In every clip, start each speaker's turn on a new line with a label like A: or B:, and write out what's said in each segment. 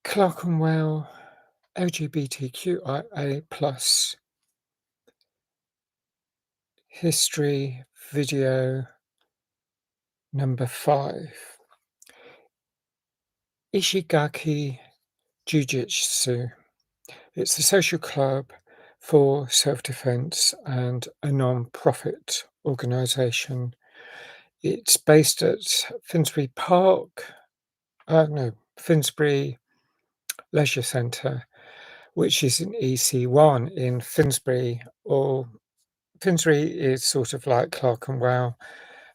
A: Clerkenwell LGBTQIA plus history video number 5. Ishigaki Jujitsu. It's a social club for self-defense and a non-profit organisation. It's based at Finsbury Finsbury Leisure Centre, which is in EC1 in Finsbury, or Finsbury is sort of like Clerkenwell,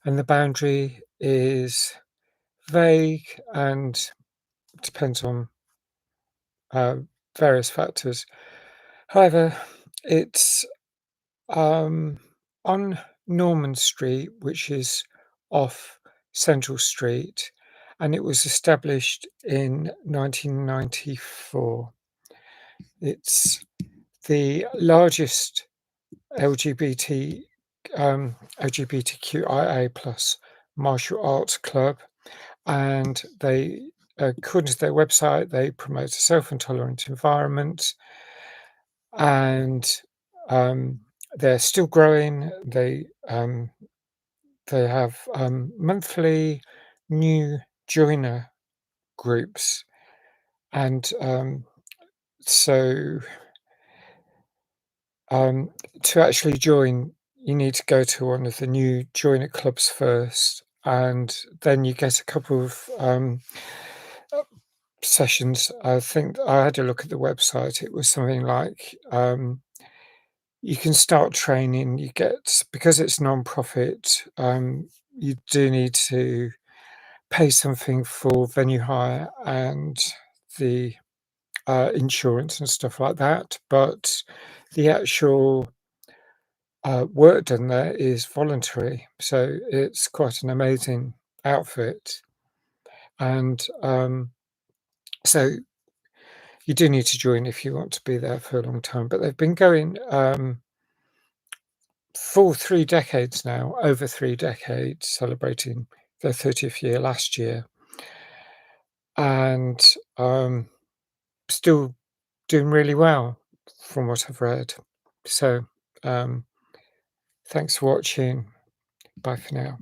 A: and the boundary is vague and depends on various factors. However, it's on Norman Street, which is off Central Street, and it was established in 1994. It's the largest LGBTQIA plus martial arts club, and they, according to their website, they promote a self-intolerant environment, and they're still growing. They have monthly new joiner groups, and so to actually join, you need to go to one of the new joiner clubs first, and then you get a couple of sessions. I think I had a look at the website. It was something like you can start training. You get, because it's non-profit, you do need to pay something for venue hire and the insurance and stuff like that, but the actual work done there is voluntary, so it's quite an amazing outfit. And so you do need to join if you want to be there for a long time, but they've been going for 3 decades now, over 3 decades, celebrating their 30th year last year, and still doing really well from what I've read. So thanks for watching. Bye for now.